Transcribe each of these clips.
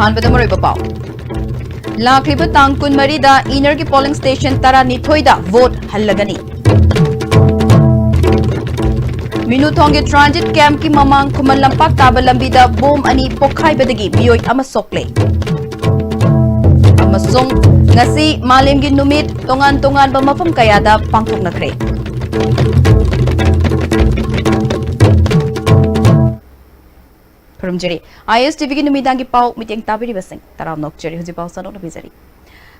अहानबद मरोइब पाउ लाखलिब तांग कुनमरीदा इनर की polling station तरा निथोइदा वोट हल्लगनी मिनुथोंगे ट्रांजिट कैंप की ममांग खुमन लंपाक ताबा लंबीदा बोम अनि पोखाइबदगी मियोय अमा सोक्ले अमसोंग ngasi malimgi numit tongan-tongan ba mafam kayada pangthoknakre Perumjari ISTV ki numidangi pau miteng tabiri basing taram nokjari huji pau sanok nabijari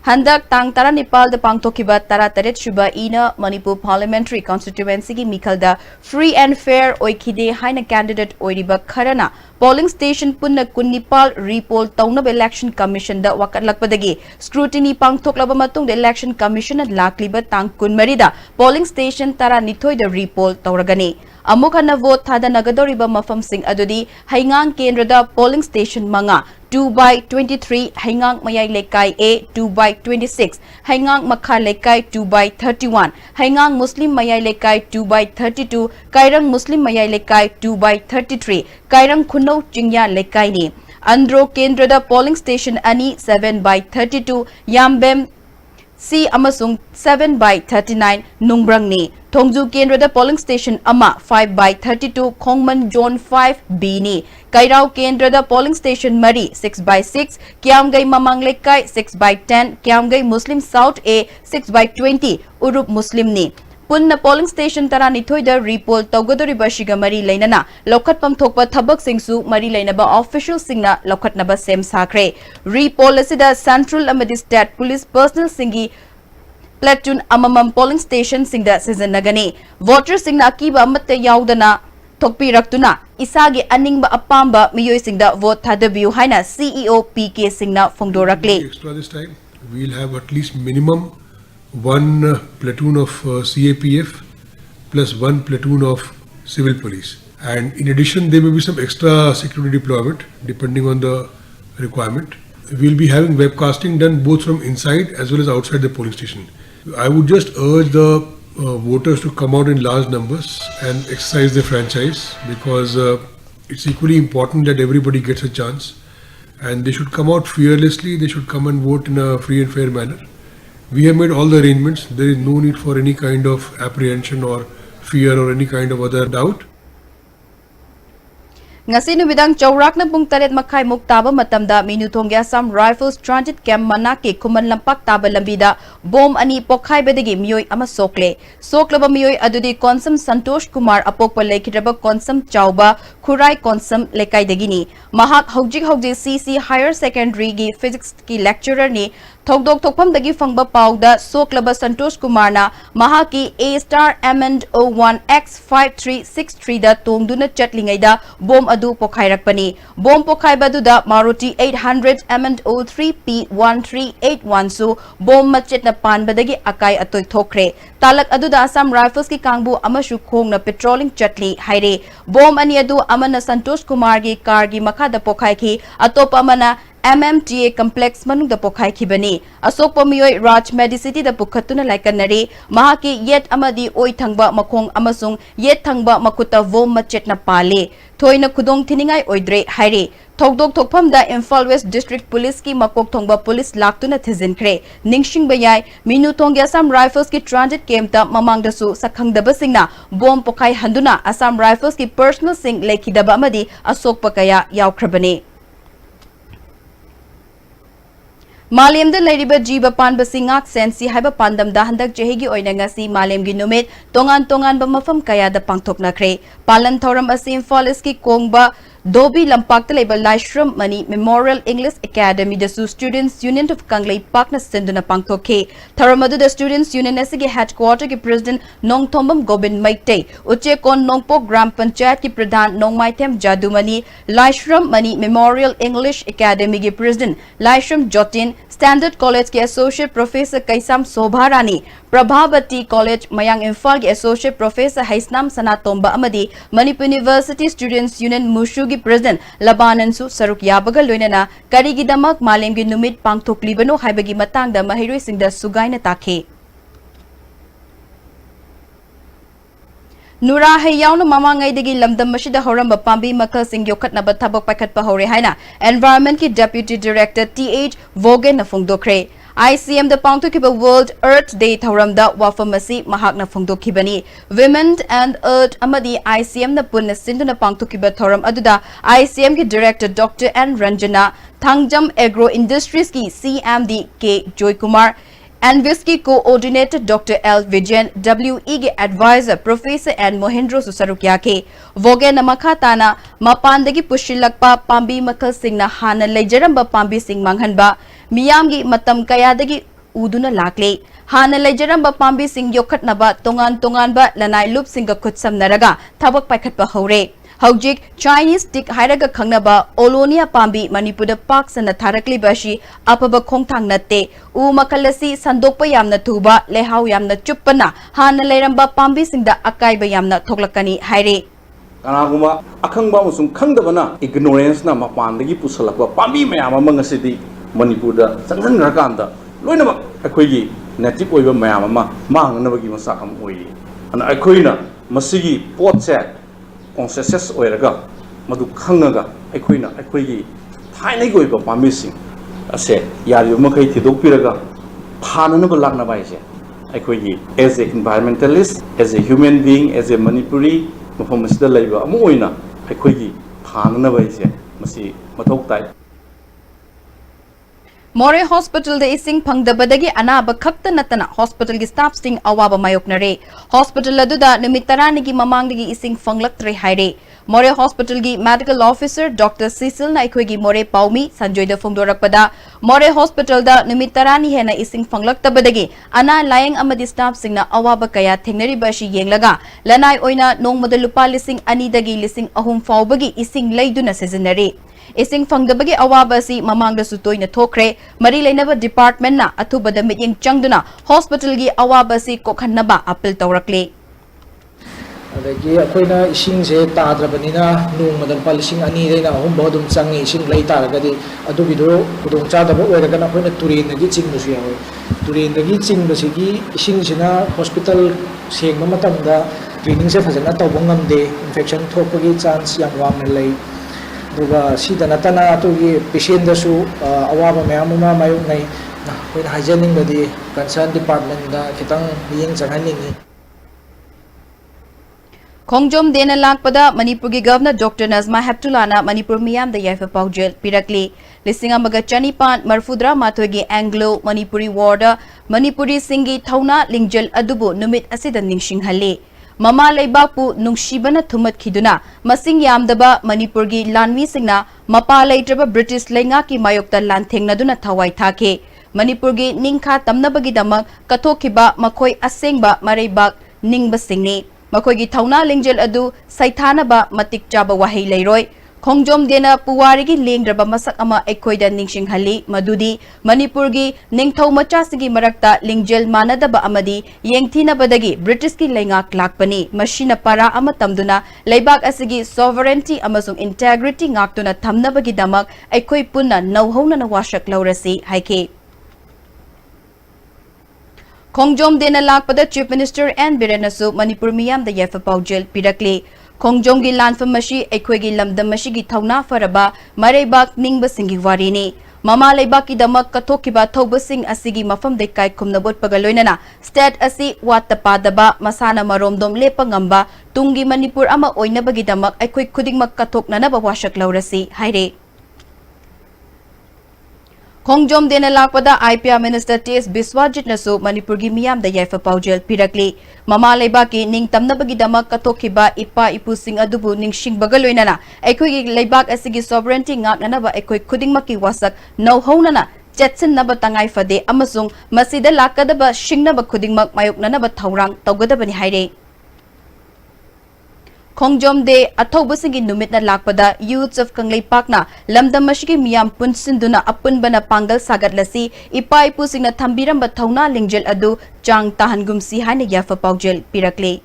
Handak tang tara Nepal da pangthokiba tara taret shuba ina Manipur Parliamentary Constituency ki mikhalda free and fair oikhide haina candidate oiriba kharana polling station punna kun Nepal repoll taunab election commission da wakatlakpadagi scrutiny pangthoklaba matung da election commission at lakliba tang kun marida polling station tara nithoi da repoll tauragani amuk hana vote thada nagadoriba mafam sing adudi haingang kendra da polling station manga 2/23 Haingang Mayai Lekai A 2/26 Haingang Makha Lekai 2/31 Haingang Muslim Mayai Lekai 2/32 Kairang Muslim Mayai Lekai 2/33 Kairang Khunau Jingya Lekai ni Andro Kendra da polling station ani 7/32 Yambem C amasung 7/39 Nungbrang ni Thongju Kendra da polling station ama 5/32 Khongman Zone 5 B ni Kairao Kendra da polling station Mari 6/6 Kiamgai Mamang Lekai 6/10 Kiamgai Muslim South A 6/20 Urup Muslim ni Punna polling station tara nithoi da repoll tawgadori bashiga mari leinana lokhat pam thokpa thabak singsu mari leinaba official singna lokhatnaba sem sakre repoll asida central amadi state police personnel singi platoon amamam polling station singda season nagani voter singna akiba amatte yaudana thokpi raktuna isagi aningba apamba miyoi singda vote thadabiu haina CEO PK singna phongdorakle extra this time we'll have at least minimum one platoon of CAPF plus one platoon of civil police, and in addition there may be some extra security deployment depending on the requirement. We'll be having webcasting done both from inside as well as outside the polling station. I would just urge the voters to come out in large numbers and exercise their franchise, because it's equally important that everybody gets a chance, and they should come out fearlessly. They should come and vote in a free and fair manner. We have made all the arrangements. There is no need for any kind of apprehension or fear or any kind of other doubt. Ngasi numidang chaurak na pung taret makai muk taba matamda minuthongya Assam Rifles Transit Camp manaki kuman lampak taba lambida bom ani pokhai bedagi miyoi ama sokle soklaba miyoi adudi konsam Santosh Kumar apokpa lekhiraba konsam chauba khurai konsam lekai dagini mahak hojik CC Higher Secondary gi physics ki lecturer ni thokdok thokpham dagi fangba pauda soklaba Santosh Kumar na mahaki A* Amend 01X5363 da tongduna chatlingai da bom adu pokhairakpani bom pokhaiba da Maruti 800 Amend 03P1381 su bom machet na panbadagi akai atoi thokre talak adu da Assam Rifles ki kangbu amashu khong na patrolling chatli haire bom ani adu amana Santosh Kumar gi car gi makha da pokhai ki atopa amana MMTA complex manung da pokhai khibani asok pamiyoi Raj Medicity da pukhatuna laikanari mahaki yet amadi oi thangba makhong amasung yet thangba makuta vom machet na pale thoina khudong thiningai oidre haire thokdok thokpham da Imphal West District Police ki makok thongba police laktuna thizinkhre ningsing bayai minu thongya Assam Rifles ki transit camp ta mamang da su sakhangdaba singna bom pokhai handuna Assam Rifles ki personal sing lekhidaba amadi asok pakaya yaukhrabani Malemda Ladiba Jiba Pan Basingak Sensi Haiba Pandam da Handak Jehigi Oinangasi Malem gi numit tongan ba mafam kaya da pangthoknakre Palan Thoram asi Imphal East ki Kongba Dobi Lampak Label Laishram Mani Memorial English Academy the Students Union of Kanglei Pakna Sinduna Pangthoke Tharamadu the Students Union SG headquarter ki President Nong Thombam Gobind Maite Uche Kon Nongpo Gram Panchayat ki Pradhan Nong Maithem Jadumani Laishram Mani Memorial English Academy ki President Laishram Jotin Standard College ki Associate Professor Kaisam Sobharani Prabhavati College Mayang Imphal ki Associate Professor Haisnam Sanatomba Amadi Manipur University Students Union Mushu ki President Labanan su saruk yabaga loinana karigidamak malemgi numit pangthoklibano haibagi matangda mahiroi singda sugaina takhe Nura Hayauna Mamangai degi Lamdam Mashida Horamba Pambi Makasing Yokatnaba Tabok Pakat Pahore Haina, Environment ki Deputy Director TH Vogen na Fungdokre. ICM the Pangtokiba World Earth Day Tauramda Wafamasi Mahakna Fungdokibani. Women and Earth Amadi ICM na Punna Sinduna Pangtokiba Tauram Aduda ICM ki Director Dr. N. Ranjana, Thangjam Agro Industries ki CMD K. Joy Kumar, Anvis की coordinator doctor L Vijayan WE के adviser professor N मोहिंद्रो सुसरुकिया के वोगे नमखा ताना मपानदगी पुशिलकपा पांबी मखल सिंह ना हाना लेजरंबा पांबी सिंह मंगहनबा मियामगी मतम कयादगी उदुना लाकले हाना लेजरंबा पांबी सिंह योखटनबा तोंगान तोंगानबा लनाई लुप सिंह खुदसमनरगा थबक पाइखटपा हौरे Hojik Chinese stick Hairaga Kangnaba, Olonia Pambi, Manipur Parks and the Tarakli Bashi, Upper Kongtang Nate, Umakalasi, Sandopa Yamna Tuba, Lehau Yamna Chupana, Hana Leramba Pambi sing the Akai Bayamna Toglakani Haire. Kanaguma, Akangba Musum Kangdavana, ignorance na Mapandagi Pusalapa, Pambi Mayama City, Manipur, Sangan Rakanda, Lunaba, Akwigi, Native over Mayama, Mang never given Sakam Way. And Akwina, Masigi, Port set. Conscious oiraga madu khangaga aikoina aikoigi thainai goiba pamising ase yari makai thidokpiraga phananaba lakna baise aikoigi as a environmentalist, as a human being, as a Manipuri mafam asida laiba amu oina aikoigi phanana baise masi mathok tai More Hospital the Ising Pangdabadagi Anaba Kakta Natana Hospital staff sting Awaba Mayoknare Hospital Laduda Numitaranigi Mamangigi Ising Fanglak Haire More Hospital gi Medical Officer Dr. Cecil Naikwegi More Paumi Sanjoy the Fundorakpada More Hospital da Numitarani Hena Ising Fanglak Tabadagi Ana Lying Amadi staff sing na Awaba Kaya Teneri Bashi Yenglaga Lanai Oina Nong Modalupa Lising Anidagi Lising Ahum Faubagi Ising Laiduna Seasonary Ising Fangdabagi Awabasi Mamang the Sutoy na Tokre, Mari Lainaba Department na Atubada Miting Changduna, Hospital gi Awabasi Kokhanaba Apil Taurakle. Adagi akoina ising se tadrabanina nung madal palising ani reina hum bodum changi ising lei taragadi adubido kudong chadaba oiraga na akoina turin nagi chingbusu yawe turin nagi chingbasigi ising sina hospital sengba matamda cleaning se phajana tawba ngamde infection thokpagi chance yam wamna lei duga sida natana atugi patient dasu awaba mayam ma mayuk nai akoina hygiene badi concern department da kitang biyeng changhaningi Kongjom Dena Lakpada, Manipur Governor Dr. Nazma Heptulana, Manipur Miam the Yafa Paujel, Pirakli, Lisingamaga Chanipan, Marfudra Matogi Anglo, Manipuri Warder, Manipuri Singi Tauna, Lingjel Adubu, Numit Asidan Ningshing Hale. Mama Laibapu, Nungshibana Tumat Kiduna, Masing Yamdaba, Manipurgi Lanwi Singna, Mapa Laitraba British Lengaki Mayokta Lanting Naduna Tawai Take, Manipurgi Ningka Tamnabagi Damak, Katokiba, Makoi Asengba, Marebak, Ningba Singni. Makoigi Tauna Lingjel Adu, Saitanaba, Matik Jaba Wahi Leroy, Kongjom Dena Puwarigi Lingraba Masak Ama Ekoida Ningshing Hali, Madudi, Manipurgi, Ningtau Machasigi Marakta, Lingjel Manadaba Amadi, Yengtina Badagi, Britishki Lengak Lakpani, Machina Para Amatamduna, Laibak Asigi, Sovereignty Amasung Integrity Ngaktuna Tamnabagi Damak, Ekoi Puna, Nauhona na Washak Laurasi, Haike. Kongjom Dena Lakpada Chief Minister and Birenasu Manipur Miyam the Yefa Paujel Pirakli. Kongjom gi Lanfam Mashi Ekwegi Lamdam Mashi gi Tauna Faraba Marebak Ningba Singi Warini. Mama Laibaki Damak Katokiba Toba Sing Asigi Mafam de Kai Kumnabut Pagaloinana. Stat Asi Watapadaba Masana Maromdom Lepangamba Tungi Manipur Ama Oinabagi Damak Ekweg Kuding Makatok Nanaba Washak Laurasi Haire. Kongjom Dena Lakpada IPR Minister T.S. Biswajit Nasu Manipurgi Miyam the Yefa Paujel Pirakli Mama Laibaki Ning Tamnabagi Damak Katokiba Ipa Ipusing Adubu Ning Shing Bagaloinana Ekwegi Laibak Asigi Sovereignty Ngak Nanaba Ekweg Kuding Maki Wasak No Honana Jetson Naba Tangai Fade Amasung Masida Lakadaba Shingnaba Kuding Mak Mayok Nanaba Taurang Taugadabani Haire Kongjom de Athobasingi Numit na Lakpada, Youths of Kanglay Pakna, Lamdam Mashiki Miyam Punsinduna Apun Bana Pangal Sagat Lasi, Ipa Ipusing na Tambiram Batauna Lingjel Adu, Chang Tahan Gumsi Haina Yafa Paujel Pirakli.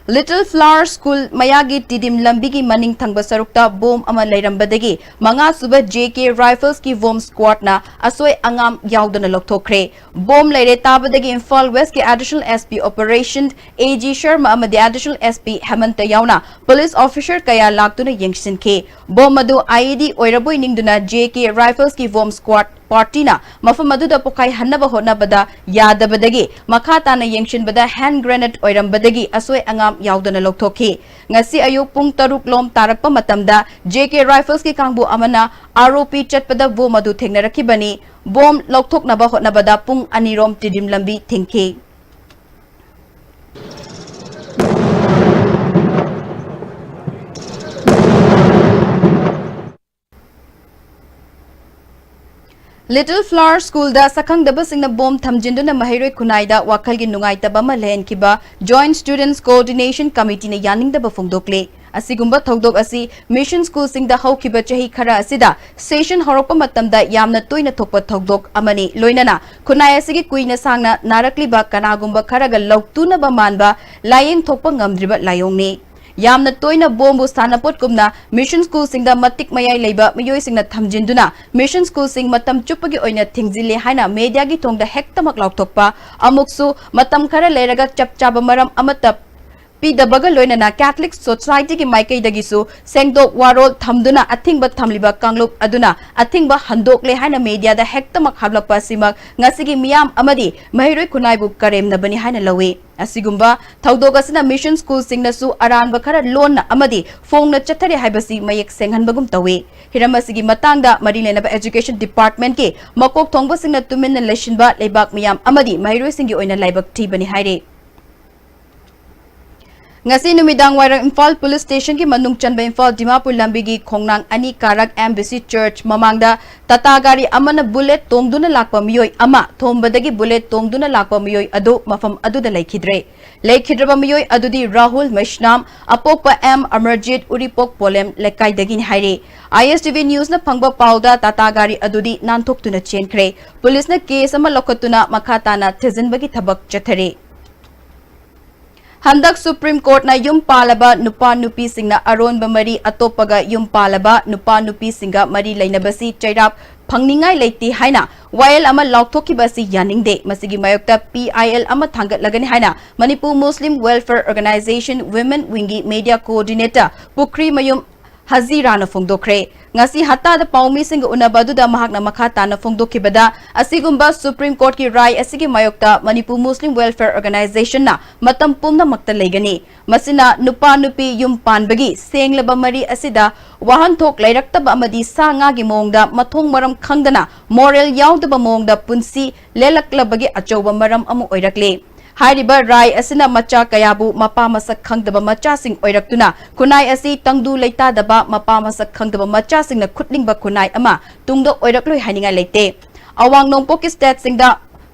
Little Flower School Mayagi Tidim Lambigi Maning Thangba Sarukta Bom Ama Lairambadagi Manga Suba JK Rifles ki Vom Squad na Asoy Angam Yaudana Loktokre Bom Laire Tabadagi Imphal West ki Additional SP Operation AG Sharma Amadi Additional SP Hemanta Yauna Police Officer Kaya Laktuna Yengshin Ke Bom Madu IED Oiraboy Ningduna JK Rifles ki Vom Squad Party na mafam aduda pokai hannaba hotnabada yadabadagi makhatana yengshinbada hand grenade oirambadagi asoy angam yaudana lokthoki ngasi ayuk pung 3 lom tarakpa matamda JK Rifles ki kangbu amana ROP chatpada bom adu thengnarakibani bom lokthoknaba hotnabada pung anirom tidim lambi thingki Little Flower School da sakang daba singna bom thamjinduna mahiroi kunaida wakhalgi nungaitaba ma lehenkiba Joint Students Coordination Committee na yaning daba phongdokle asigumba thodok asi Mission School singda haukiba chahi khara asida session horokpa matamda yamna toina thokpa thodok amani loinana kunai asigi kuina sangna narakliba kanagumba kharaga loktuna ba manba layeng thokpa ngamdriba layongni Yamna toina bombu sanapot kumna Mission School singda matik mayai leiba miyoi singna thamjinduna Mission School sing matam chupagi oina thingzile haina media gi thongda hektamak lauktokpa amuksu matam khara leiraga chapchaba maram amata Pidabaga loinana Catholic Society ki maikai dagisu sengdok warol thamduna athingba thamliba kanglup aduna athingba handokle haina media da hektamak hablakpa simak ngasigi miyam amadi mahiroi kunaibu karemna bani haina lawe asigumba thaudogasina Mission School singnasu aranba khara lonna amadi phongna chathare haibasi mayek senghanbagum tawe hiramasigi matangda mari lenaba Education Department ke makok thongba singna tuminna leshinba lebak miyam amadi mahiroi singi oina laibak thibani haire Ngasi numidang wairang Imphal Police Station ki manung chanba Imphal Dimapur lambigi khongnang ani karak Embassy Church mamangda tata gari amana bullet tongduna lakpa miyoi ama thombadagi bullet tongduna lakpa miyoi adu mafam aduda laikhidraba miyoi adudi Rahul Meshnam apokpa M Amarjit Uripok Polem lekaidagi haire ISTV News na phangba pauda tata gari adudi nanthok chenkre police na case ama lokatuna makhatana thezinbagi thabak chathare Handak Supreme Court na yung palaba nupa nupi singna aron ba mari atopaga yung palaba nupa nupi singa mari lainabasi chairap phangningai leiti haina YL ama laukthokki basi yaningde masigi mayokta PIL ama thangat lagani haina Manipur Muslim Welfare Organization Women Wingi Media Coordinator Pukri Mayum Hazira na phongdokre ngasi hata da paumi sing unabadu da mahak na makhata na phongdokhibada asigumba Supreme Court ki rai asigi mayokta Manipur Muslim Welfare Organization na matam pumna makta legani masina nupa nupi yum panbagi senglaba mari asida wahan thok lairakta ba amadi sanga gi mongda mathong maram khangdana moral yaudaba mongda punsi lelaklabagi achoba maram amu oirakle Hairiba rai asina macha kayabu mapa masak khangdaba macha sing oiraktuna kunai asi tangdu leita daba mapa masak khangdaba macha sing na khutlingba kunai ama tungdo oirakloi haninga leite awang nongpok ki state singda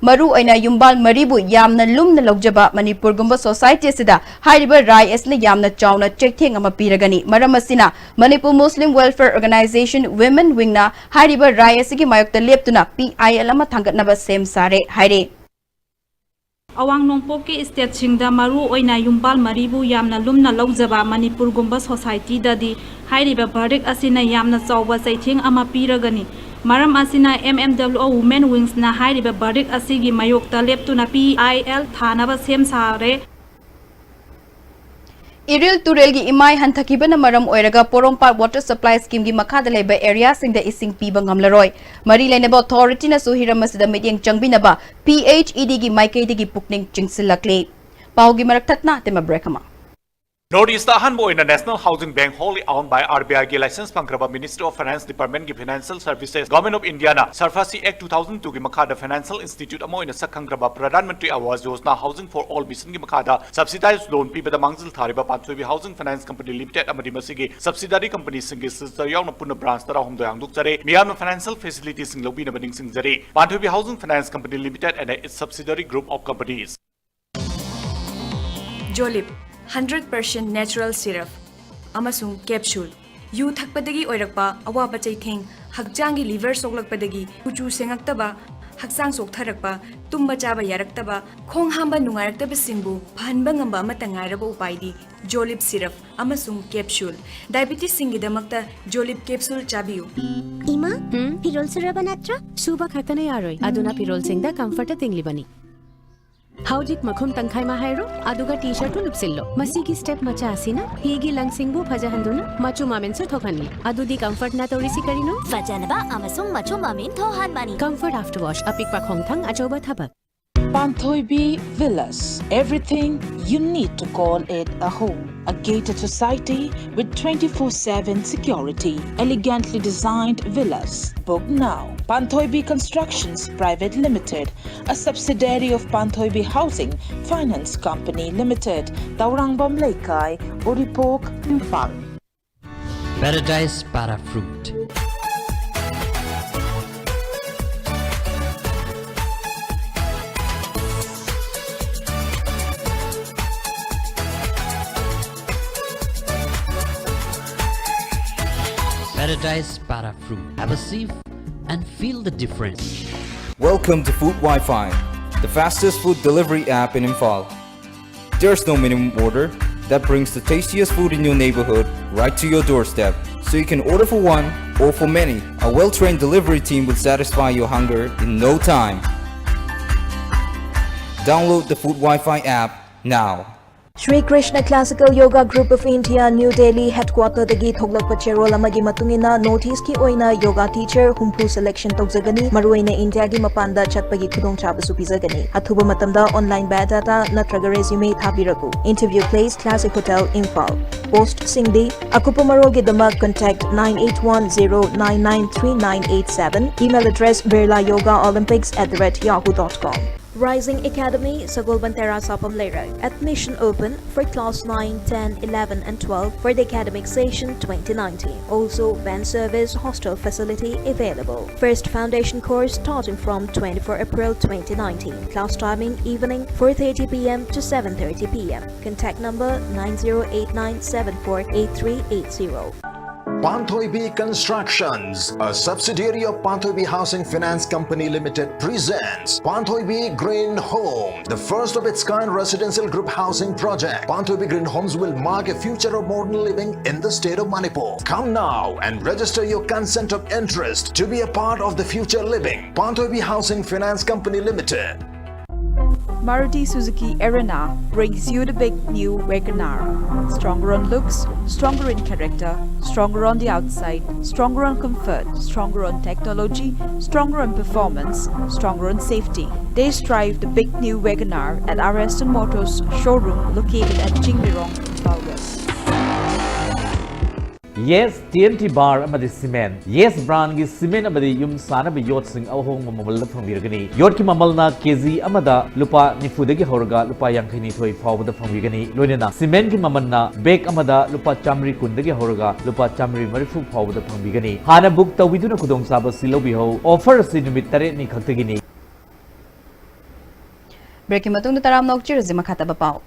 maru aina yumbal maribu yamna lumna logjaba Manipur gumba society sida hairiba rai asna yamna chauna chektheng ama piragani maram asina Manipur Muslim Welfare Organization Women Wing na hairiba rai asigi mayokta leptuna PIL ama thangatnaba sem sare haire Awang nongpok ki state singda maru oina yumbal maribu yamna lumna logjaba Manipur gumba society dadi hairiba verdict asina yamna chawba chaitheng ama piragani maram asina MMWO Women Wings na hairiba verdict asigi mayokta leptuna PIL thanaba sem sare Iril Turelgi Imai Hantakibana Maram Oiraga Porompa Water Supply Scheme gi Makada Leba Area Singda Ising Piba Ngamlaroi Mari Lainaba Authority na Suhira Masida Meeting Changbinaba PHED gi Maikay gi Pukning Chingsilakle Paugi Maraktatna Tema Brekama Northeast Ahanbo in the National Housing Bank wholly owned by RBI ki license pangraba Ministry of Finance Department ki Financial Services Government of India na Sarfasi Act 2002 ki Makada Financial Institute amo in the Sakhangraba Pradhan Mantri Awas Yojana Housing for All Mission ki Makada subsidized loan pi bada mangzil thariba Panthoi Housing Finance Company Limited amadi masigi subsidiary company singi sister yaw na puna branch tara hum doyang dukjare miyam financial facilities sing lobi na bading sing jare Panthoi Housing Finance Company Limited and its subsidiary group of companies Jolip 100% natural syrup amasung capsule yu thakpadagi oirakpa awaba chaitheng hakjangi liver soklakpadagi kuchu sengaktaba Haksang soktarakpa, tumba chaba yaraktaba, khong hamba nungarakta singbu, phanba ngamba amata ngairaba upaidi, Jolib syrup, amasung capsule. Diabetes singidamakta Jolib capsule chabiyu. Ima, pirol syrup natra? Suba khatana yaroi. Aduna pirol singda comfort tinglibani. Howjik makhum tangkhai ma hairo aduga t-shirt lupsillo masigi step macha asina higi langsingbu phajahanduna machu mamen se thokhanni adudi comfort na torisi karino fajanaba amasung machu mamen thohan mani comfort after wash apikpa khongthang achoba thabak Panthoibi Villas. Everything you need to call it a home. A gated society with 24/7 security. Elegantly designed villas. Book now. Panthoibi Constructions Private Limited, a subsidiary of Panthoibi Housing Finance Company Limited, Taurangban Laikai, Oripok, Imphal. Paradise Para Fruit. Paradise Para Fruit. Have a sip and feel the difference. Welcome to Food Wi-Fi, the fastest food delivery app in Imphal. There's no minimum order that brings the tastiest food in your neighborhood right to your doorstep, so you can order for one or for many. A well-trained delivery team will satisfy your hunger in no time. Download the Food Wi-Fi app now. Sri Krishna Classical Yoga Group of India, New Delhi headquarter dagi thoglakpa cherol amagi matungina notice ki oina yoga teacher humpu selection tawjagani maruina India gi mapanda chatpagi khudong chabasu pizagani athuba matamda online biodata natraga resume thabiraku interview place Classic Hotel Imphal post singdi akupa marogi damak contact 9810993987 email address birlayogaolympics@yahoo.com. Rising Academy, Sagolbantera Sapam Leira. Admission open for class 9, 10, 11 and 12 for the academic session 2019. Also, van service hostel facility available. First foundation course starting from 24 April 2019. Class timing evening 4:30 p.m. to 7:30 p.m. Contact number 9089748380. Panthoibi Constructions, a subsidiary of Panthoibi Housing Finance Company Limited, presents Panthoibi Green Home, the first of its kind residential group housing project. Panthoibi Green Homes will mark a future of modern living in the state of Manipur. Come now and register your consent of interest to be a part of the future living. Panthoibi Housing Finance Company Limited. Maruti Suzuki Arena brings you the big new WagonR. Stronger on looks, stronger in character, stronger on the outside, stronger on comfort, stronger on technology, stronger on performance, stronger on safety. Test drive the big new WagonR at our Aston Motors showroom located at Jingmirong, Imphal West. Yes TNT bar amadi cement. Yes brand gi cement amadi yum sana bi yot sing awhong mamal da phangirgani. Yot ki mamal na kg amada lupa nifu dagi horga lupa yangkhini thoi phawda phangirgani. Loinena cement ki mamal na bag amada lupa chamri kun dagi horga lupa chamri marifu phawda phangirgani. Hana book tawiduna khudong saba silobi ho offer si numit tare ni khaktagini. Breaking matung taram nokchir zima khata bapao.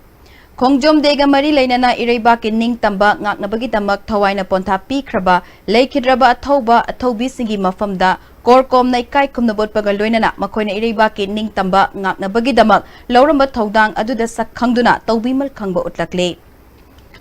Khongjom dega mari leinana ireiba ki ning tamba ngaknabagi tamak thawaina pontha pikraba leikidraba athobi singi mafamda korkom nai kai kumnabot pagal loinana makoina ireiba ki ning tamba ngaknabagi damak lauramba thodang aduda sak khangduna tawbimal khangba utlakle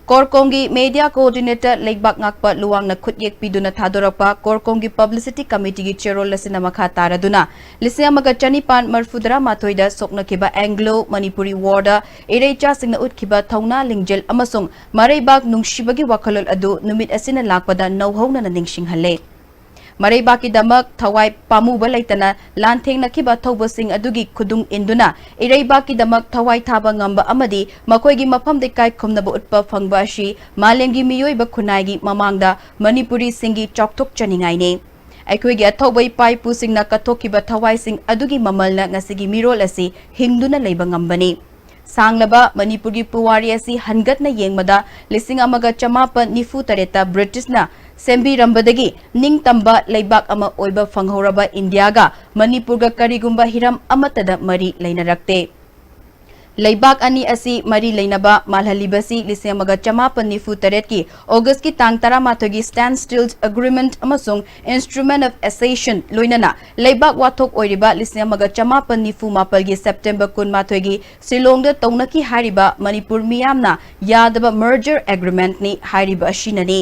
Korkomgi Media Coordinator Legbak Ngakpa Luwang na Kutyek Piduna Thadorakpa Korkomgi Publicity Committee gi Chairol Lasina Makha Taraduna Lisina Magachanipan Marfudra Matoida Sokna Kiba Anglo Manipuri Warda Erecha Singna Utkiba Thauna Lingjel Amasung Maraybak Nungsibagi Wakalol Adu Numit Asina Lakpada Nauhona na Ningsing Hale Maraybaki damak thawai pamuba laitana lantheng nakiba thobasing adugi khudung induna iraybaki damak thawai thaba ngamba amadi makoigi mafam de kai khumnaba utpa phangba shi malemgi miyoiba khunai mamangda manipuri singi chokthok chaningai ne aikoigi athobai pai pusingna kathokiba thawai sing adugi mamalna ngasigi mirol asi hingduna leiba ngambani Sanglaba Manipuri Puwari asi hangatna yengmada lising amaga chamapa nifu tareta British na Sembi Rambadagi Ning Tamba Leibak ama oiba fanghoraba Indiaga Manipurga karigumba hiram amatada mari lainarakte Laibak ani asi mari leinaba malhalibasi lising amaga chamapan nifu taret ki August ki tang taramathogi standstill agreement amasung instrument of accession loinana Laibak wathok oiriba lising amaga chamapan nifu mapal gi September kun mathogi Silongda taunaki hariba Manipur miyamna yadaba merger agreement ni hariba shinani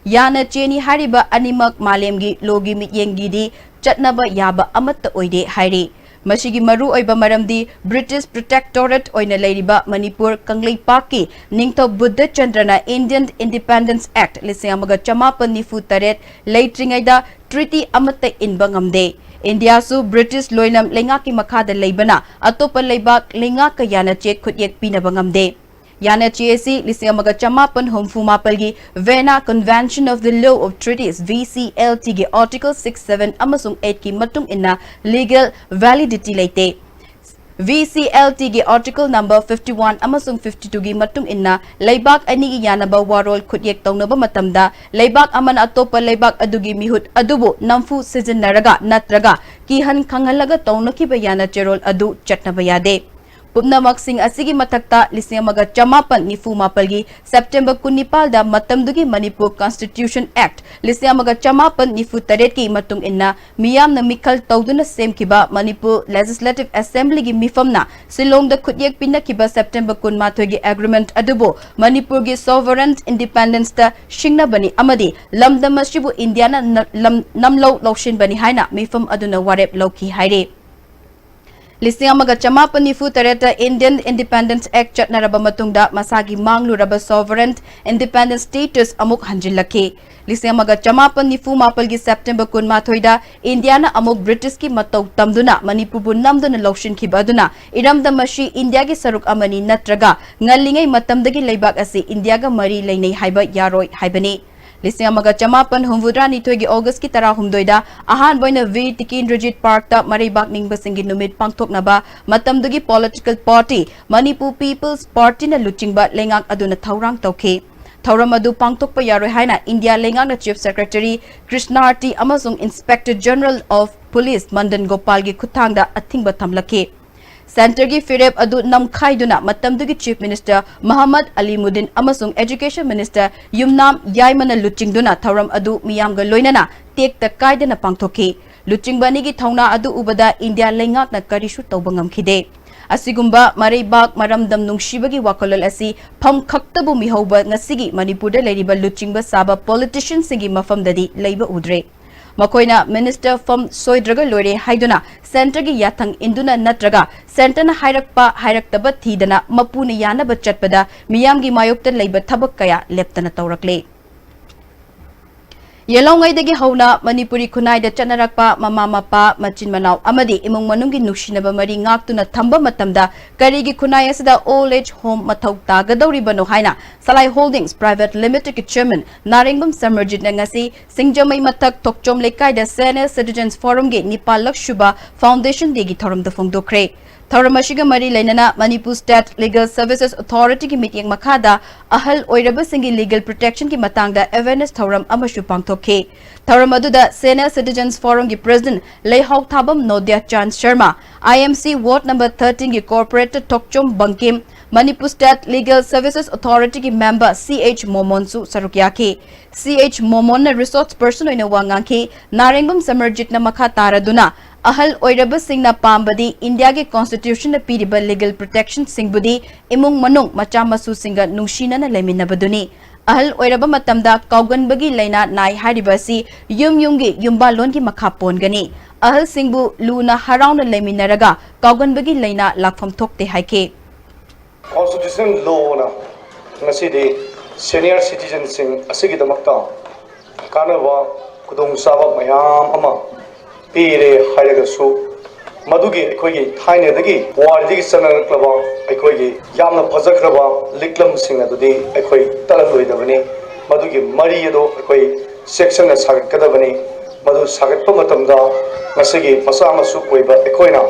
Yana cheni hariba animak malemgi logi mityengidi chatnaba yaba amatta oide hari Masigi maru oiba maramdi British Protectorate oina leiriba Manipur Kangleipak Ningtho Buddha Chandrana Indian Independence Act lising amaga chamapan nifu taret leitringaida treaty amata inba ngamde India su British loinam lengaki makhada leibana atopa leibak lengaka yana che khutyek pinaba ngamde Yana GAC lising amaga chamapan homfu mapalgi Vienna Convention of the Law of Treaties VCLT ge Article 67 amasung 8 ki matung inna legal validity leite VCLT ge Article number 51 amasung 52 gi matung inna leibak ani gi yanaba warol khutyek tawnaba matamda leibak aman atopa leibak adugi mihut adubu namfu sijinnaraga natraga kihan khanghalaga tawnaki ba yana cherol adu chatnaba yade Pumnamak sing asigi matakta lising amaga chamapan nifu mapalgi September 19 da matamdugi Manipur Constitution Act lising amaga chamapan nifu taret ki matung inna miyam na mikhal tawduna semkiba Manipur Legislative Assembly gi mifamna Silong da khutyek pinakiba September 19 gi agreement adubo Manipur gi sovereign independence da shingna bani amadi lamdam asibu India na namlo lawshin bani haina mifam aduna warep lawki haire Listing amaga chamapan nifu tareta Indian Independence Act chatnaraba matungda masagi mangluraba sovereign independent status amuk hanjillake Listing amaga chamapan nifu mapalgi September 19 da Indiana amuk British ki matau tamduna Manipur bu namduna lawshin khibaduna iramda mashi India gi saruk amani natraga ngalingai matamdagi leibak asi India ga mari leinei haiba yaroi haibani Lising amaga chamapan humvudra nithogi August ki tara humdoida ahan boina V Tikin Rigid Park ta maribak ningba singi numit pangthoknaba matamdugi political party Manipur People's Party na luchingba lengak aduna thaurang tawkhe Thauram adu pangthokpa yaroi haina India lengak na Chief Secretary Krishnarti amasung Inspector General of Police Mandan Gopal gi khuthangda athingba thamlakhe Center gi firep adu namkhaiduna matamdugi Chief Minister Muhammad Ali Muddin amasung Education Minister Yumnam Yaimana luchingduna thauram adu miyamga loinana tekta kaidana pangthokhi luchingbani gi thauna adu ubada India lengak na karishu tawbangam khide asigumba mareibak maramdam nungsibagi wakolol asi pham khaktabu mihauba ngasigi Manipur da leiriba luchingba saba politician singi mafamdadi leiba udre Makoina Minister from Soidraga Lore Haiduna Center gi yathang induna natraga Center na hairaktaba thidana mapuna yana bachatpada miyam gi mayokta leiba thabak kaya leptana tawrakle Yelongai dagi hauna Manipuri khunai da chanarakpa mama mapa machin manau amadi imong manungi nuksinaba mari ngaktuna thamba matamda karigi khunai asida old age home mathau tagadori bano haina Salai Holdings Private Limited ki chairman Naringbam Samarjit na ngasi Singjamai mathak tokchom lekai da Senior Citizens Forum ge Nipal Lakshuba Foundation degi thoram da phongdokre Thauramasiga mari lainana Manipur State Legal Services Authority ki meeting makhada ahal oiraba singi legal protection ki matangda awareness thauram amashu pangthokhe thauram aduda Senior Citizens Forum ki President Leihau Thabam Nodya Chand Sharma IMC Ward number 13 ki Corporator Tokchom Bangkim Manipur State Legal Services Authority ki member CH Momon su sarukyake CH Momon na resource person oina wangangke Naringbam Samarjit na makha taraduna ahal oiraba singna pambadi India ge constitution na piriba legal protection singbudi imung manung macha masu singa nungshina na leminabaduni ahal oiraba matamda kauganbagi laina nai haribasi yumgi yumba lon ki makha pongani ahal singbu luna harauna leminaraga kauganbagi laina lakpham thokte haike constitution law na ngasidi senior citizen sing asigi damakta kanaba kudong saba mayam ama pire hairagasu madugi aikogi thainedagi waridagi sanaraklaba aikogi yamna phajakraba liklam sing adudi aikoi talalloidabani madugi mari ado aikoi section na sagatkadabani madu sagatpa matamda ngasigi masa amasu koiba aikoina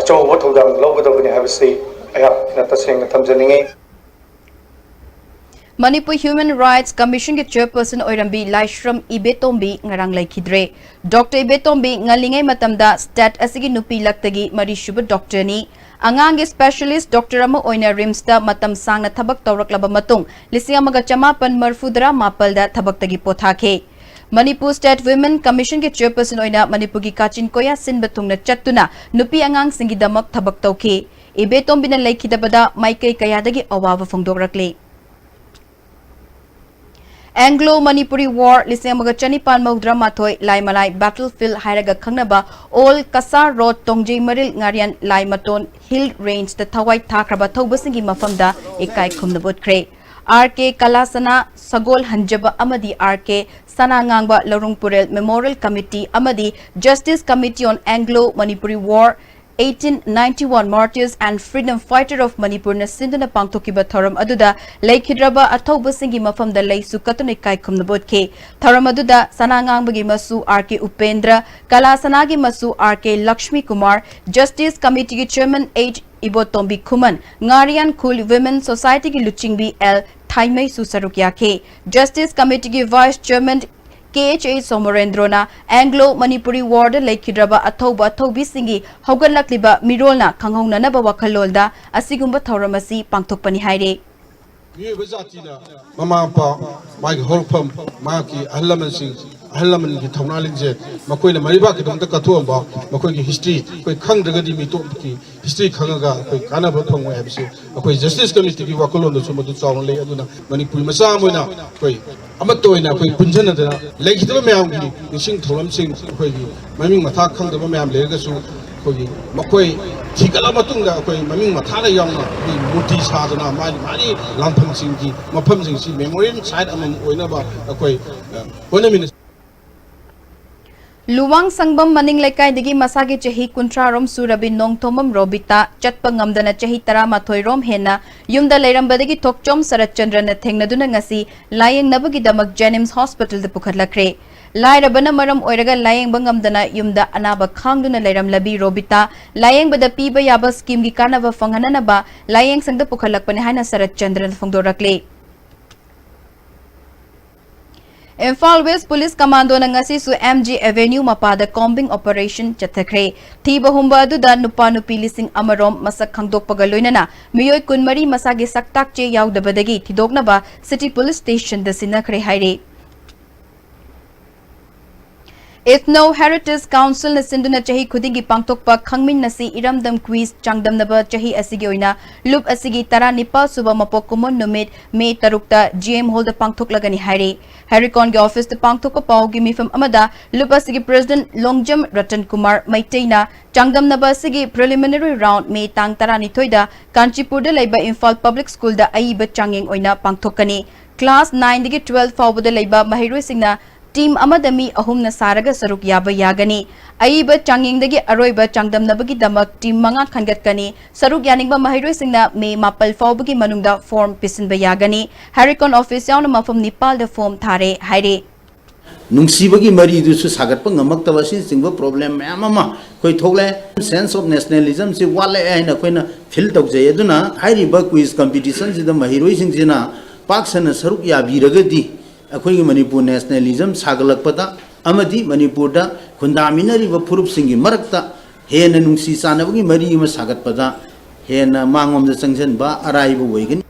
achoba thodang lawgadabani habisi aya na taseng thamjaningi Manipur Human Rights Commission ki chairperson oirambi Laishram Ibetombi ngarang laikhidre Dr Ibetombi ngalingai matamda stat asigi nupi laktagi mari shuba doctor ni Angangi specialist Dr. Ama Oina Rimsta Matam Sangna Tabak Taurak Matung, Lisiamaga Chamapan Marfudra Mapalda Tabaktagi Pothake. Manipur State Women Commission ke chairperson oina Manipur ki Kachin Koya Sin Batungna Chatuna Nupi Angang Singidamak Tabak Tauke. Ibetom bina Laikidabada Maike Kayadagi Awawa Fungdograkle. Anglo-Manipuri War Lisemaga Chanipan Maudra Matoi Lai Malai Battlefield Hairaga Kangnaba All Kasar Road Tongje Maril Ngarian Lai Maton Hill Range the Tawai Takraba Taubasingi Mafamda Ekai Kumnabut Kre RK Kalasana Sagol Hanjaba Amadi RK Sanangangba Larungpurel Memorial Committee Amadi Justice Committee on Anglo-Manipuri War 1891 Martyrs and Freedom Fighter of Manipur na sinduna pangtokiba thoram aduda Laikhidraba Athoba Singi Mafam da Laisu Katune Kai Kumnabotke Thoram aduda Sanangangbagi Masu RK Upendra Kalasanagi Masu RK Lakshmi Kumar Justice Committee Chairman H Ibotombi Kuman Ngarian Kul Women Society ki Luchingbi L Thaimei Susarukya ke Justice Committee ki Vice Chairman KHA Somorendrona Anglo-Manipuri War Laikhidraba Athoba Thobi Singi Hogalakliba Mirolna Kanghongna Naba Wakhalolda Asigumba Thoramasi Pangtokpani Haire. Mama Pa Mike Holpum Maki Alamansi Alaman ki Tonalingze Makoina Mariba ki Dr. Katuamba Makoi history Koi Kang Dagadi Mitoki history Kangaga Koi Kanaba Pongwa Habsi Makoi Justice Committee ki Wakolon Sumatu Sawale Aduna Manipuri Masamuna Koi Amatoina Koi Punjana Laikidaba Mayamgi Sing Tholam Sing Koi Maming Mata Kang the Mayam Legasu Koi Makoi Tigala Matunga Koi Maming Matala Yanga Muti Sadana Mani Lampam Singi Mapam Singi Memorial Side among Oinaba Koi Bonamin Luwang Sangbam Maning Lekai Digi Masagi Chahi Kuntrarom Surabi Nong Tomam Robita Chatpangam Dana Chahi Tara Matoi Rom Hena Yumda Leram Badagi Tokchom Sarat Chandra Tengna Ngasi Lying Nabagi Damak Jenims Hospital the Pukadlakre Lai Rabana Maram Oiraga Lying Bangam Dana Yumda Anaba Kangduna Leram Labi Robita Lying Bada Piba Yaba Scheme Gikanava Fanganaba Lying Sang the Pukalakpanahana Sarat Chandra Fungdorakle Imphal West Police Commando na ngasi su MG Avenue mapada combing operation chathakre thiba humba aduda nupa nupi lising amarom masak khangdok pagaloina miyoi kunmari masagi saktak che yaudabadagi thidoknaba City Police Station da sinakre haire Ethno Heritage Council na sinduna chahi khudingi pangtokpa khangmin nasi iramdam quiz changdamnaba chahi asigi oina loop asigi tara nipa suba mapok kumon numit May tarukta GM Hall da pangtoklagani haire Haricon ge office da pangtokpa paugi mifam amada loop asigi President Longjam Ratan Kumar Maiteina changdamnaba asigi preliminary round May tang tara nithoida Kanchipur da laiba Imphal Public School da aiba changing oina pangtokani Class 9 digi 12 fawbada laiba mahiroi singna Team Amadami Ahumna Saraga Saruk Yaba Yagani, Aiba Changing the Aroiba Changdam Nabagi Damak, Team Manga Kangatkani, Saruk Yaningba Mahiro Singna, May Mapal Faubugi Manunda form Pisin Bayagani, Haricon Office Yanama from Nepal the form Tare, Haire. Nungsibagi Mari to Sagatpang, Maktavasin, single problem, Mama, Koitole, sense of nationalism, say Wale and a Quena, Filt of Zayaduna, Hairi Buckwis competitions in the Mahiro Singina, Parks and Saruk Yabi Ragadi. Akwai Manipur nationalism sagalakpada amadi Manipurda kundaminari wa purup singi marakta hena nungsi sanabagi mari ma sagatpada hena mangom da sangsan ba araibu waigan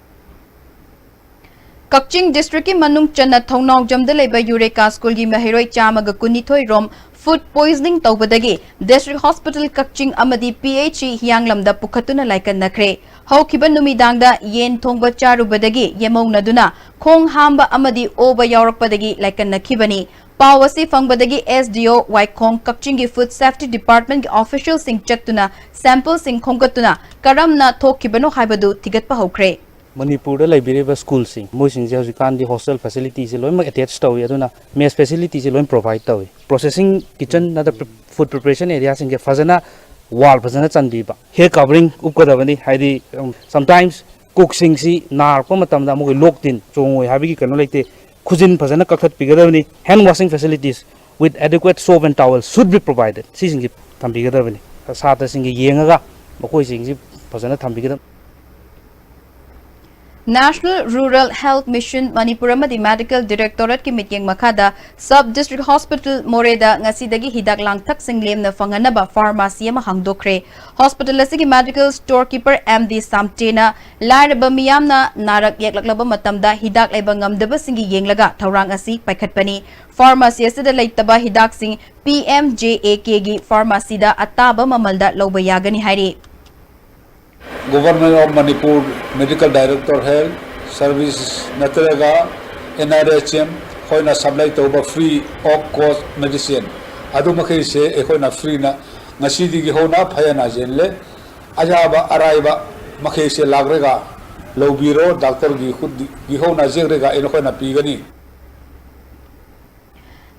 Kakching District ki Manung Channa Thongnong Jamda leba Eureka School gi mahiroi chamaga kunithoi rom food poisoning tawbadagi District Hospital Kakching amadi PHE Hianglamda pukhatuna laikan nakre Haukiba numidangda yen thongba charubadagi yemongnaduna khong hamba amadi oba yaurakpadagi laikan nakhibani Pawasi fangbadagi SDO Waikong Kakching gi Food Safety Department gi official sing chatuna sample sing khongkatuna karamna thokibano haibadu tigatpa hokre Manipur da library school sing moising je hukan di hostel facilities se loim attached tawi aduna mess facilities se loim provide tawi processing kitchen na food preparation area sing ge fazana wall fazana chanbi ba hair covering upkadabani haidi sometimes cook sing si nar ko matam da mo locked in chongoi habi ki kano lekte khujin fazana kakhat pigadabani hand washing facilities with adequate soap and towels should be provided si sing ge thambigadabani sata sing ge yengaga mokoi sing si fazana thambigadab National Rural Health Mission Manipur amadi Medical Directorate ki mityeng makada Sub District Hospital Moreda ngasidagi hidak langthak singlemna fanganaba pharmacy ama hangdokre. Hospital asigi medical storekeeper MD Samtena lairaba miyamna narak yeklaklaba matamda hidak laiba ngamdaba singi yenglaga thaurang asi paikhatpani. Pharmacy asida leitaba hidak sing PMJAK gi pharmacy da ataba mamalda loba yagani hairi. Government of Manipur Medical Director Health Service Natraga NRHM khoina supply toba free of cost medicine adu makhai se ekhoina free na ngasi digi hona phayana jenle ajaba araiba makhai se lagrega lobiro doctor gi khud gi hona jegrega eno khoina pigani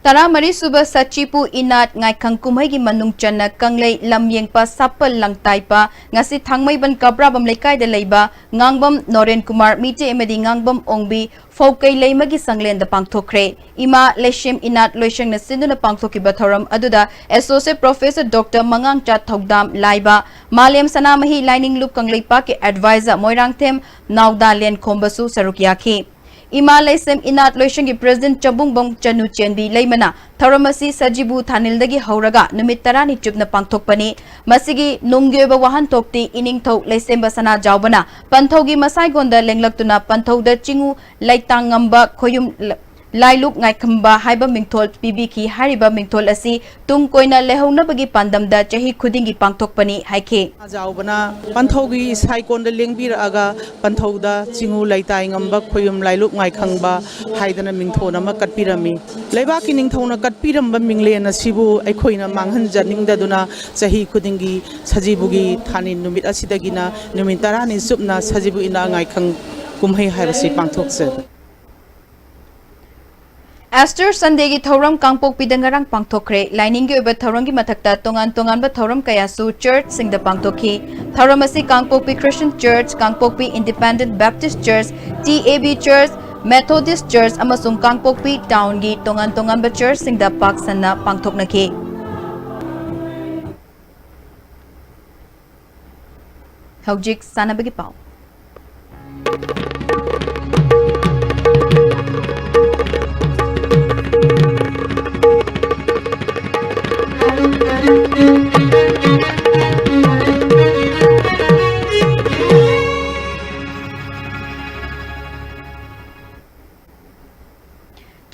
Tara Mari Suba Sachipu Inat Ngai Kangkumai gi Manung Channa Kanglei Lamyeng pa Sapal Langtai pa ngasi thangmai ban kabrabam lekai de leiba ngangbam Noren Kumar mite emedi ngangbam ongbi Fokai leimagi sanglen da pangthokre ima leshim inat loishang na sinduna pangthoki batharam aduda Associate Professor Dr. Mangang Chat Thogdam Laiba Maliam Sanamahi Lining Loop Kanglei pa ke advisor Moirang Them Nauda Len Khombasu Sarukyaki Ima Laisem Inat Loishangi President Chabungbong Chanu Chenbi Laimana Tharamasi Sajibu Thanildagi Hauraga Numit Tarani Chupna Pangthokpani Masigi Nungyoba Wahan Tokti Ining Thok Laisem Basana Jaubana Panthogi Masai Gonda Lenglaktuna Panthoda Chingu Laitangamba Khoyum Lailuk Ngai Khamba Haiba Mingthol PBK Hariba Mingthol Asi Tung Koina Lehaunabagi Pandamda Chahi Khudingi Pangthokpani Haike Jaubana Panthogi Saikonda Lengbiraga Panthoda Chingu Laitai Ngamba Khoyum Lailuk Ngai Khamba Haidana Mingthona Ma Katpirami Leibaki Ningthona Katpiramba Minglena Sibu Aikhoina Manghan Janingdaduna Chahi Khudingi Sajibugi Thani Numit Asidagina Numintarani Supna Sajibu Ina Ngai Khang Kumhai Haibasi Pangthokse Esther Sunday gi thoram kangpok pidangarang pangthokre lining gi oba thoram gi mathakta tongan ba thoram kayasu church singda pangthokhi thoram asi kangpok pi Christian Church kangpok pi Independent Baptist Church TAB Church Methodist Church amasung kangpok pi town gi tongan ba church singda paksanna pangthoknaki Hojik sanabagi pau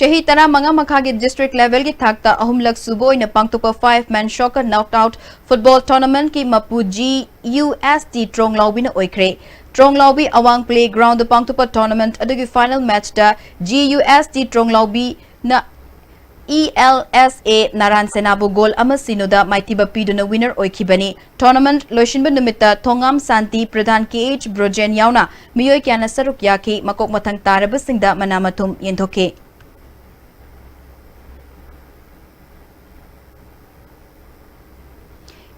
Chahi tara manga makhagi district level ki thakta ahumlak subo ina pangtupa 5-man shocker knocked out football tournament ki Mapuji UST Tronglaubi na oikre. Tronglaubi awang playground pangtupa tournament adugi final match da GUST Tronglaubi na ELSA Naran Senabu goal ama sinoda maitiba piduna winner oikibani. Tournament loishinba numita Thongam Santi Pradhan KH Brojen yauna miyoy kyana saruk yaki makok mathang taraba singda manamathum yenthoke.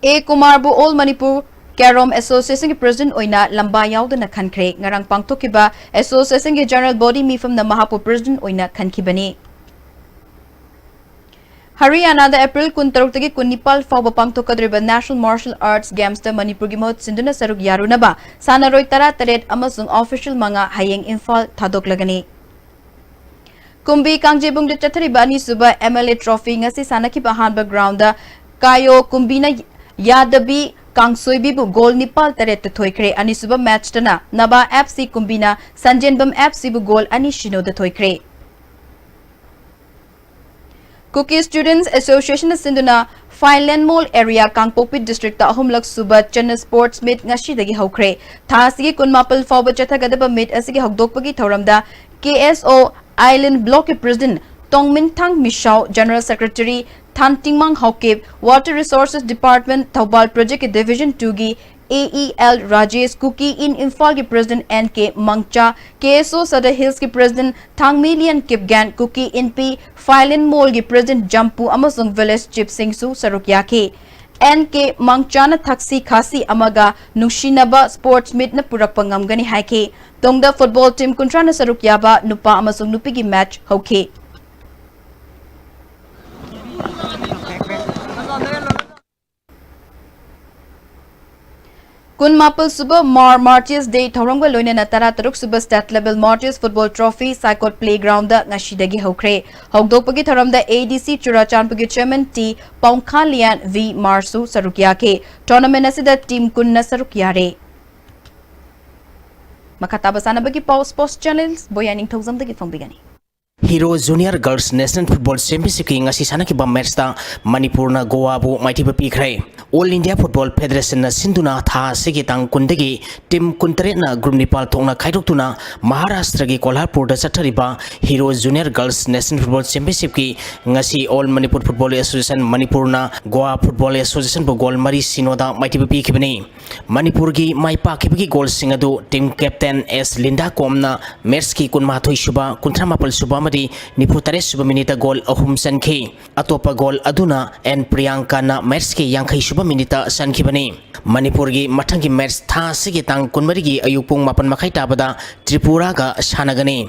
A Kumarbu All Manipur Carom Association ki President oina lamba yaudana khankre ngarang pangthokiba Association ki General Body mifam na Mahapur President oina khankibani Haryana da April 13 tagi 19 fawba pangthokadriba National Martial Arts Games da Manipur gi mohot sinduna saruk yarunaba sanaroi tara taret amasung official manga hayeng Imphal thadoklagani Kumbi Kangjebung de Chathariba ani suba MLA Trophy ngasi sanaki bahanba ground da Kayo Kumbina Yadabi Kangsoibi bu goal Nepal taret thoikre ani suba match tana Naba FC Kumbina Sanjenbam FC bu goal ani shino da thoikre Cookie Students Association Sinduna Fineland Mall area Kangpokpi district ta ahumlak suba Chana Sports Meet ngashi dagi hokre thasigi kunmapal fawba chathagadaba meet asigi hokdokpagi thoramda KSO Island Block President Tongmin Thang Mishau General Secretary Thantingmang Hokip Water Resources Department Thaubal Project Division 2 gi AEL Rajesh Cookie in Imphal ki President NK Mangcha KSO Sada Hills ki President Thangmilian Kipgan Cookie in P Fileland Mall ki President Jampu Amasung Village Chip Singh Su Sarukyaki NK Mangchana Thaksi Khasi Amaga Nushinaba Sports Meet na purakpa ngamgani haike Tongda football team kuntra na sarukyaba nupa amasung nupi ki match hoke kun mapal suba Marches Day thorongba loinana tara taruk suba state level Marches Football Trophy Cycot Playground da ngashidagi hokre hogdopagi thoramda ADC Churachandpagi Chairman T Paungkhalian V Marsu Sarukya ke tournament asida team kunna Sarukya re makata basana bagi sports channels boyaning thozam dagi fongbigani Hero Junior Girls National Football Championship ki ngasi sana ki ba match ta Manipur na Goa bu maiti ba pikre All India Football Federation na sinduna tha sigi tang kundagi team kuntare na group nipal thongna khairok tuna Maharashtra gi Kolhapur da chathari ba Hero Junior Girls National Football Championship ki ngasi All Manipur Football Association Manipur na Goa Football Association bu gol mari sinoda maiti ba pikibani Manipur gi mai pa ki gol singadu team captain S Linda Komna match ki kunma thoi suba kuntra mapal suba Niputare suba minita gol ahum sankhi atopa gol aduna and Priyanka na match ki yankhai suba minita sankhi bani Manipur gi mathangi match tha sigi tang kunmari gi ayupung mapan makhai tabada Tripura ga sanagani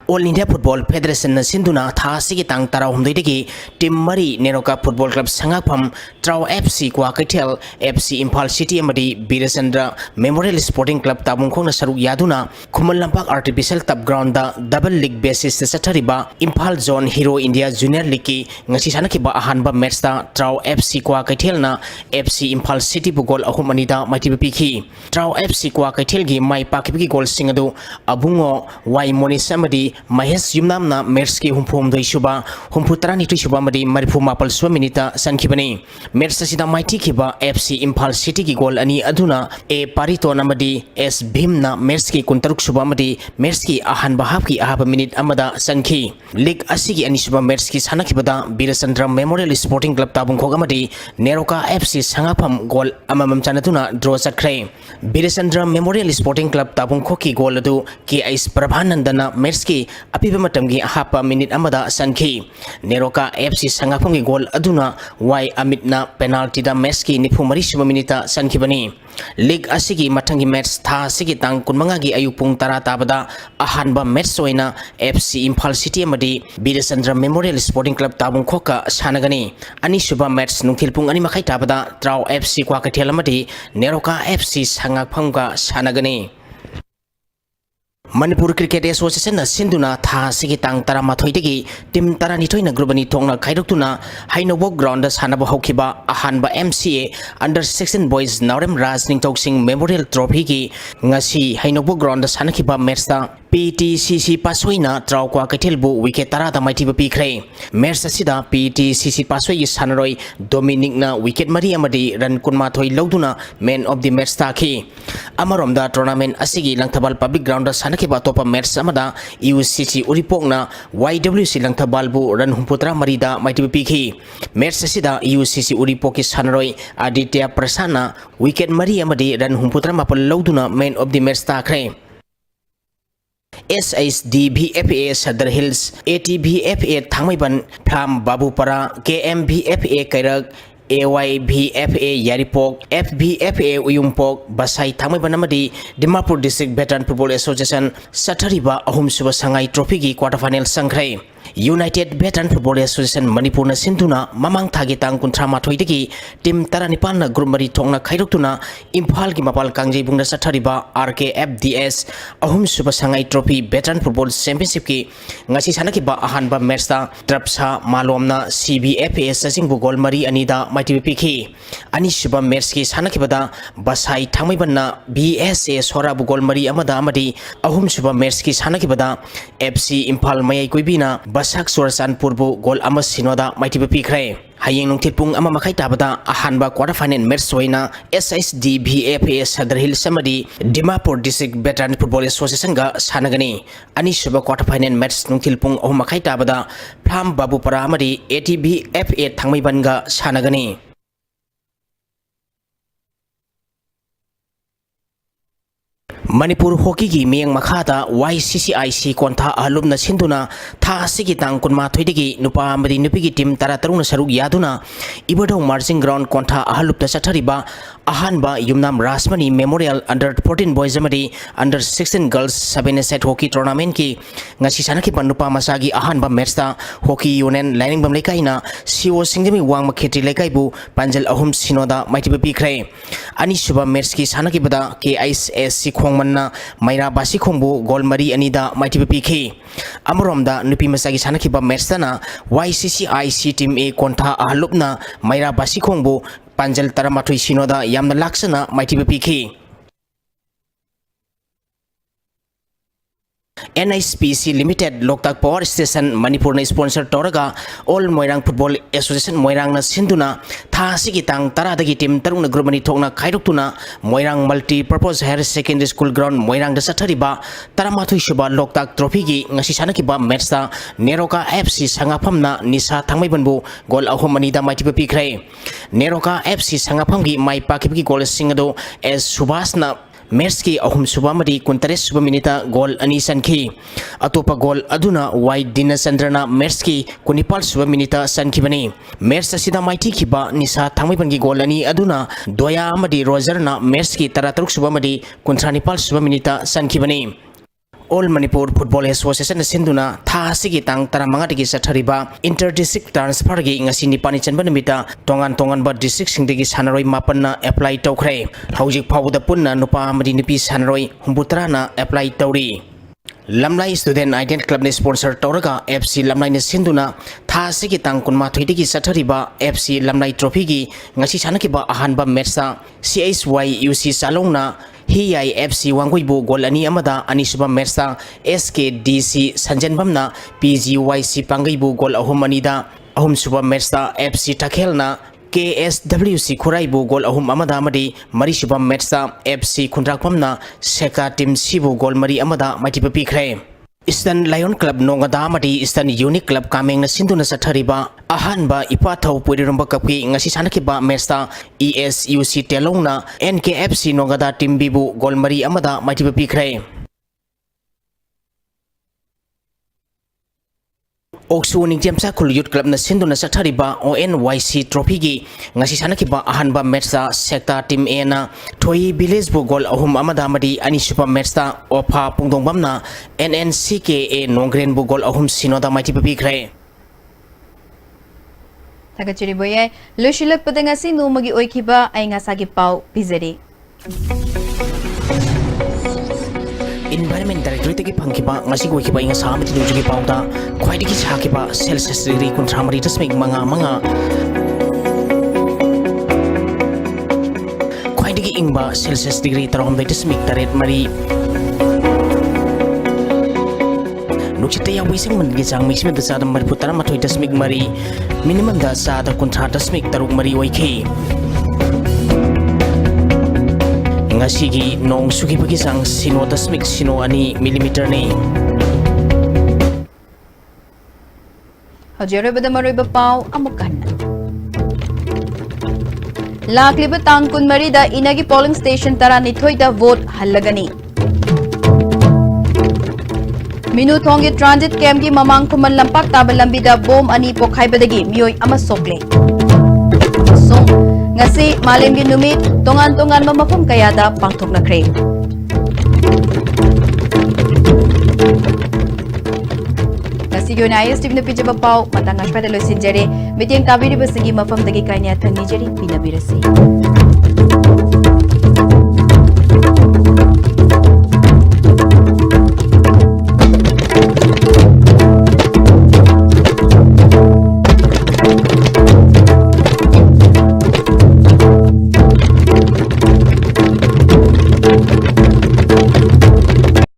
All India Football Federation na sinduna tha sigi tang tara humdai dagi team mari Neroka Football Club sangapam Trau FC kwa Kaitel FC Impal City amadi Birasandra Memorial Sporting Club tabungkhong na saruk yaduna Khumal Lampak Artificial Top Ground da double league basis sa sathariba Impal Zone Hero India Junior League ki ngasi sana ki ba ahanba match ta Trau FC kwa Kaitel na FC Impal City bu gol ahum anida maiti pikhi Trau FC kwa Kaitel gi mai pakibigi gol singadu abungo wai monis amadi Mahesh Yumnam na match ki humphom doi suba humpu tarani tu suba madi marifu mapal suwa minita sankibani match sida maiti kiba FC Impal City ki gol ani aduna A Parito namadi S Bhim na match ki kuntaruk suba madi match ki ahan bahab ki ahaba minute amada sankhi league asigi ani suba match ki sanakibada Birasandra Memorial Sporting Club tabung khogamadi Neroka FC sangapam gol amamam chanatuna draw sakre Birasandra Memorial Sporting Club tabung khoki gol adu ki Ais Prabhanandana match ki apiba matamgi ahapa minute amada sankhi Neroka FC sangapam ki gol aduna Y Amit na penalty da match ki nifumari suba minita sankhi bani league asigi mathangi match tha sigi tang kunmanga gi ayupung tara tabada ahanba match soina FC Impal City amadi Birasandra Memorial Sporting Club tabung khoka sanagani ani suba match nungthilpung ani makhai tabada Trau FC kwa Kathel amadi Neroka FC sangapam ga sanagani Manipur Cricket Association na sinduna tha sigi tang tara mathoi degi team tara nithoi na grubani thongna khairokuna Hainobo ground da sanaba haukiba ahanba MCA under 16 boys Naurem Raj Ningthok Singh Memorial Trophy ki ngasi Hainobo ground da sanakiba match ta PTCC Paswai na Trau kwa Kaitel bu wicket tara da maiti ba pikre match asida PTCC Paswai gi sanaroi Dominic na wicket mari amadi run kunma thoi loduna man of the match ta ki amarom da tournament asigi Langthabal public ground da sanaki ba topa match amada UCC Uripok na YWC Langthabal bu run humputra mari da maiti ba pikhi match asida UCC Uripok ki sanaroi Aditya Prasana wicket mari amadi run humputra mapal loduna man of the match ta khre SHDBFA Sadar Hills ATBFA Thangmaiban Pham Babupara KMBFA Kairak AYBFA Yaripok FBFA Uyumpok Basai Thangmaiban amadi Dimapur District Veteran Football Association Sathariba ahum suba sangai trophy gi quarter final sangkhrai United Veteran Football Association Manipur na sinduna mamang thagi tang kuntra mathoi degi team tara nipan na group mari thongna khairoktuna Imphal gi mapal kangjei bungna sathariba RKFDS ahum suba sangai trophy Veteran Football Championship ki ngasi sanaki ba ahanba match ta Trapsa Malomna CBFAS sajing bu gol mari anida maiti pikhi ani suba match ki sanaki bada Basai Thangmaiban na BSA Sora bu gol mari amada amadi ahum suba match ki sanaki bada FC Imphal Mayai Koibina Basak Sursanpur bu gol ama sinoda maiti pikre hayeng nungthilpung ama makhai tabada ahanba quarter final match soina SHDBFA Sadar Hills samadi Dimapur District Veteran Football Association ga sanagani ani suba quarter final match nungthilpung ahum makhai tabada Pham Babupara amadi ATBFA Thangmaiban ga sanagani Manipur hockey gi miyang makhata YCCIC kontha ahlumna sinduna tha sigi tang kunma thoidigi nupa amadi nupi gi team tara taruna saruk yaduna ibado marching ground kontha ahlupta sathariba ahanba yumnam rasmani memorial under 14 boys amadi under 16 girls 7 set hockey tournament ki ngasi sanaki panupa masagi ahanba match ta hockey union lining bam lekaina CO singdemi wang makheti lekai bu panjal ahum sinoda maitiba pikrai ani suba match ki sanaki bada KISSC manna maira basi khongbu gol mari anida maitiba pikhi amromda nupi masagi sanakhiba match tana YCCIC team A kontha ahlupna maira basi khongbu panjal taramathui sinoda yamna laksana maitiba pikhi NISPC Limited Loktak Power Station Manipur na sponsor toraga All Moirang Football Association Moirang na sinduna tha sigi tang taradagi team tarung na group mani thokna khairuktuna Moirang Multi Purpose Higher Secondary School Ground Moirang da sathariba taramathui suba Loktak Trophy gi ngasi sanakiba match ta Neroka FC Sangapam na Nisa Thangmaibanbu gol ahum mani da maitiba pikrai Neroka FC Sangapam gi mai pakibgi gol singado as Subhas na match ki ahum suba madi kuntares suba minita gol ani sanki atopa gol aduna White Dina Sandrana match ki kunipal suba minita sanki bani match asida maiti kiba Nisa Thangmaibangi gol ani aduna Doya amadi Roger na match ki tarataruk suba madi kuntranipal suba minita sanki bani All Manipur Football Association sinduna tha sigi tang taramanga digi sathariba inter-district transfer gi ngasi nipani chanba numita tongan ba district singdigi sanaroi mapan na apply tawkhre hojik phawda punna nupa amadi nipi sanaroi humbutra na apply tawri Lamlai Student Ident Club ne sponsor toraga FC Lamlai ne sinduna tha sigi tang kunma thoidigi sathariba FC Lamlai trophy gi ngasi sanakiba ahanba match ta CHYUC Salongna HIFC Wangguibu gol ani amada ani suba match ta SKDC Sanjanbamna PGYC Pangaibu gol ahum anida ahum suba match ta FC Takhelna KSWC Khuraibu gol ahum amada amadi mari suba match ta FC Khundrakpamna Seka Team Sibu gol mari amada maitipa pikre Eastern Lion Club Nongada amadi Eastern Unique Club Kameng na sinduna sathariba ahanba ipathau purirumba kapki ngasi sanakiba match ta ESUC Telongna NKFC Nongada Team Bibu gol mari amada maitiba pikre Oksu Ningjamsa Khul Youth Club na sinduna sathariba ONYC Trophy gi ngasi sanakiba ahanba match ta Sekta Team A na Thoi Village bu gol ahum amada amadi ani super match ta Opa Pungdongbamna NNCKA Nongren bu gol ahum sinoda maitiba pikre Tagachiri boye loshilak padangasi numagi oikiba ay ngasagi pau pizeri Environment Directorate ki phangkiba ngasi goi kiba inga samati nujugi pauda khwaidi ki chakiba Celsius degree kuntramari dasmik manga khwaidi ki ingba Celsius degree tarom dasmik taret mari nuchite ya wising man gi jang mixme da sada mar putara mathoi dasmik mari minimum da sada kuntra dasmik taruk mari oikhi Ngasigi nong suki bagi sang sino dasmik sino ani millimeter ni. Hajere bada maroi bapau amukan. Lakli batang kun marida inagi polling station tara nithoi da vote halagani. Minu thongi transit camp gi mamang kuman lampak tabal lambi da bom ani pokhai badagi mioi ama sokle. Ngasi malam gi numit tongan-tongan mamapam kayada pangthok na kre. Ngasi gi nayas tibna pijaba pau matang ashpada lo sinjare meeting tabiri basingi mafam dagi kanya thani jari pinabirasi.